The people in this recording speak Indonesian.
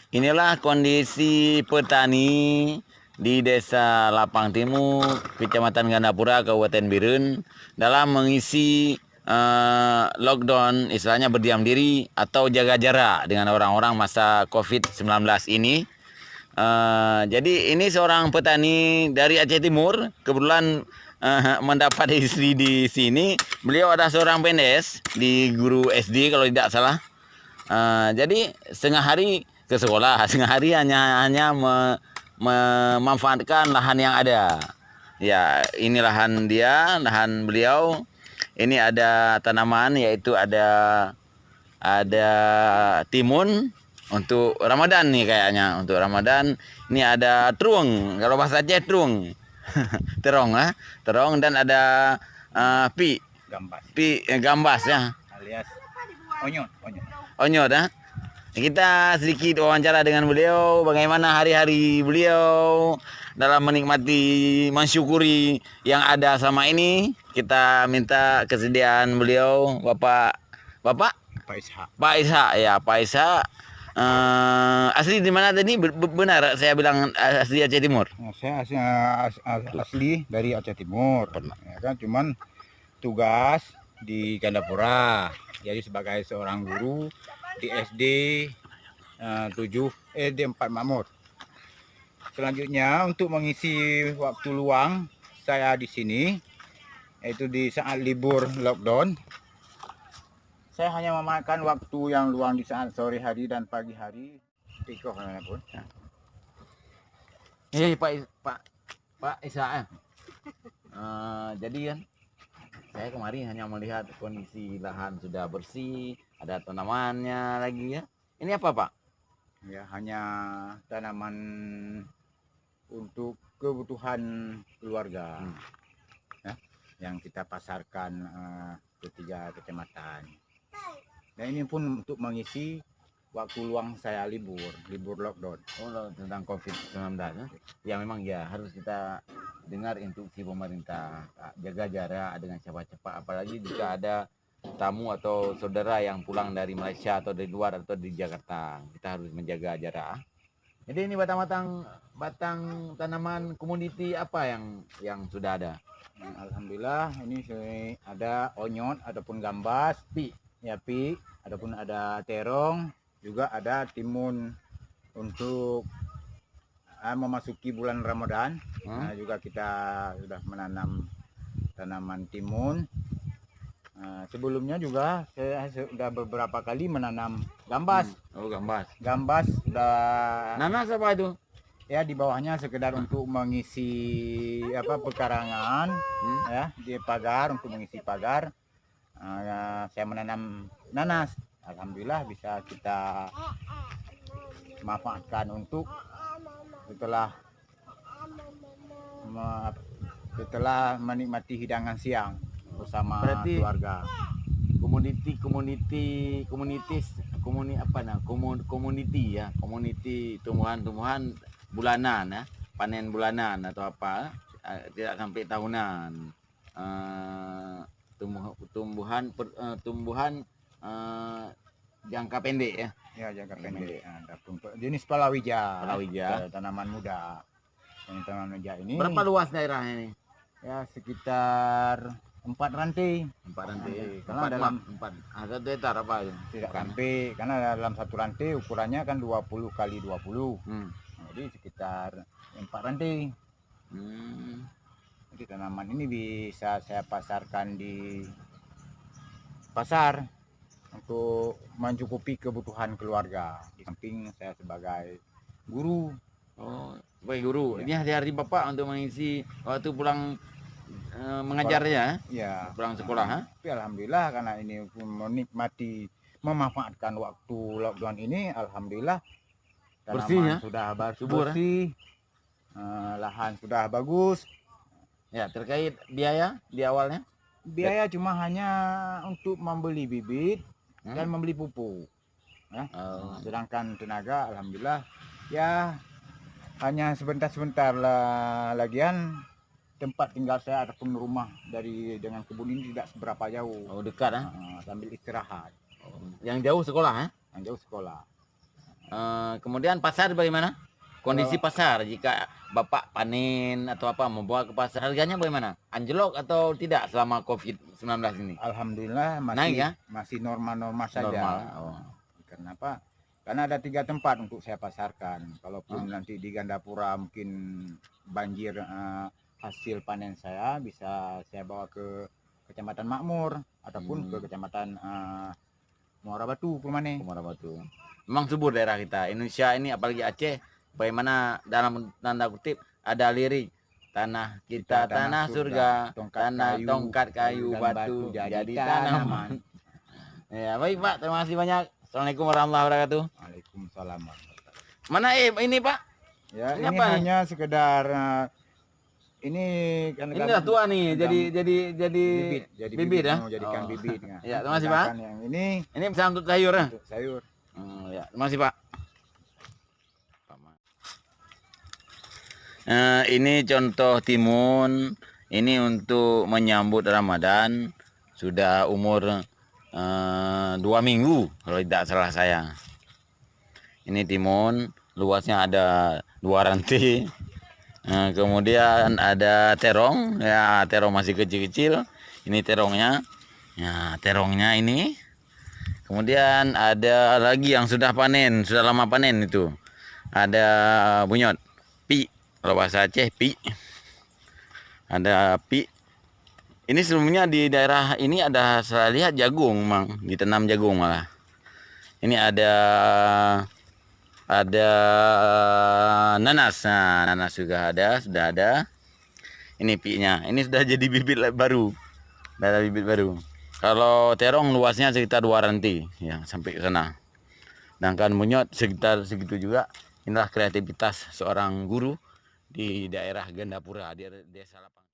Inilah kondisi petani di Desa Lapang Timur, Kecamatan Gandapura, Kabupaten Birun dalam mengisi lockdown, istilahnya berdiam diri atau jaga jarak dengan orang-orang masa COVID-19 ini. Jadi ini seorang petani dari Aceh Timur, kebetulan mendapat istri di sini. Beliau ada seorang PNS di guru SD kalau tidak salah. Jadi setengah hari ke sekolah, setengah hari hanya memanfaatkan lahan yang ada. Ya, ini lahan dia, lahan beliau. Ini ada tanaman, yaitu ada timun untuk Ramadan nih kayaknya. Untuk Ramadan ini ada terung, kalau bahasa Aceh terung. Terong dan ada gambas ya. Alias onyot. Onyot ya. Kita sedikit wawancara dengan beliau, bagaimana hari-hari beliau dalam menikmati, mensyukuri yang ada sama ini. Kita minta kesediaan beliau, Bapak Pak Ishak ya, Pak Ishak. Asli di mana tadi? Benar saya bilang asli Aceh Timur? Saya asli dari Aceh Timur, ya kan, cuman tugas di Gandapura. Jadi sebagai seorang guru di SD 4 Makmur. Selanjutnya untuk mengisi waktu luang saya di sini, yaitu di saat libur lockdown, saya hanya memakan waktu yang luang di saat sore hari dan pagi hari. Pikoh pun. Iya Pak Isa ya. Jadi kan saya kemarin hanya melihat kondisi lahan sudah bersih, ada tanamannya lagi ya. Ini apa Pak? Ya, hanya tanaman untuk kebutuhan keluarga, ya, yang kita pasarkan ke 3 kecamatan. Nah, ini pun untuk mengisi waktu luang saya libur lockdown. Oh, tentang COVID-19 ya. Ya memang ya harus kita dengar instruksi pemerintah, jaga jarak dengan cepat-cepat, apalagi jika ada tamu atau saudara yang pulang dari Malaysia atau dari luar atau di Jakarta, kita harus menjaga jarak. Jadi ini batang tanaman komoditi apa yang sudah ada? Alhamdulillah ini ada onyot ataupun gambas, ataupun ada terong, juga ada timun untuk memasuki bulan Ramadan. Nah, juga kita sudah menanam tanaman timun. Sebelumnya juga saya sudah beberapa kali menanam gambas. Gambas sudah. Nanas apa itu? Ya, di bawahnya sekedar untuk mengisi pekarangan, ya, di pagar, untuk mengisi pagar. Saya menanam nanas. Alhamdulillah bisa kita manfaatkan untuk setelah menikmati hidangan siang bersama keluarga. Komuniti tumbuhan-tumbuhan bulanan ya, panen bulanan atau apa, tidak sampai tahunan. Tumbuhan jangka pendek ya. Ya, jangka pendek. Jenis palawija. Tanaman muda. Tanaman muda ini. Berapa luas daerahnya ini? Ya, sekitar 4 rantai. Karena dalam 1 hektar apa itu? Tidak sampai, karena dalam 1 rantai ukurannya kan 20 kali 20. Jadi sekitar 4 rantai. Jadi tanaman ini bisa saya pasarkan di pasar untuk mencukupi kebutuhan keluarga. Di samping saya sebagai guru. Oh, sebagai guru. Ya. Ini hari-hari Bapak untuk mengisi waktu pulang mengajarnya, ya, pulang sekolah. Tapi alhamdulillah karena ini memanfaatkan waktu lockdown ini, alhamdulillah bersih ya? Sudah subur, bersih, lahan sudah bagus. Ya, terkait biaya di awalnya? Biaya cuma hanya untuk membeli bibit dan membeli pupuk. Ya. Sedangkan tenaga alhamdulillah ya hanya sebentar-sebentar lah. Lagian tempat tinggal saya ataupun rumah dengan kebun ini tidak seberapa jauh. Oh, dekat sambil istirahat. Yang jauh sekolah Yang jauh sekolah. Kemudian pasar bagaimana? Kondisi pasar jika Bapak panen atau apa membawa ke pasar, harganya bagaimana? Anjlok atau tidak selama COVID-19 ini? Alhamdulillah Naik ya? masih normal-normal saja. Normal. Oh. Kenapa? Karena ada 3 tempat untuk saya pasarkan. Kalaupun nanti di Gandapura mungkin banjir hasil panen saya, bisa saya bawa ke Kecamatan Makmur ataupun ke Kecamatan Muara Batu, Purmane. Muara Batu. Memang subur daerah kita. Indonesia ini apalagi Aceh, bagaimana dalam tanda kutip ada lirik tanah kita tanah surga, tongkat kayu dan batu jadi tanaman. Ya, baik Pak, terima kasih banyak. Assalamualaikum warahmatullahi wabarakatuh. Waalaikumsalam. Mana ini Pak? Ya, Ini ini apa? hanya sekedar ini kan Ini udah tua nih, jadi bibit ya. mau jadikan Oh. bibit. Nah, Ya, terima kasih Pak. sedangkan yang ini Ini bisa untuk sayur ya. untuk sayur. Ya, terima kasih Pak. Ini contoh timun. Ini untuk menyambut Ramadan. Sudah umur 2 minggu kalau tidak salah saya. Ini timun, luasnya ada 2 rantai. Kemudian ada terong, ya terong masih kecil-kecil. Ini terongnya. Ya, terongnya ini. Kemudian ada lagi yang sudah panen, sudah lama panen itu. Ada bunyot, pi, kalau bahasa Aceh pi. Ada pi. Ini sebelumnya di daerah ini ada, saya lihat jagung, memang ditanam jagung malah. Ini ada nanas. Nah, nanas juga ada, sudah ada. Ini pi-nya. Ini sudah jadi bibit baru. Sudah ada bibit baru. Kalau terong luasnya sekitar 2 rantai ya, sampai ke sana. Sedangkan bunyot sekitar segitu juga. Inilah kreativitas seorang guru di daerah Gandapura, di desa Lapang.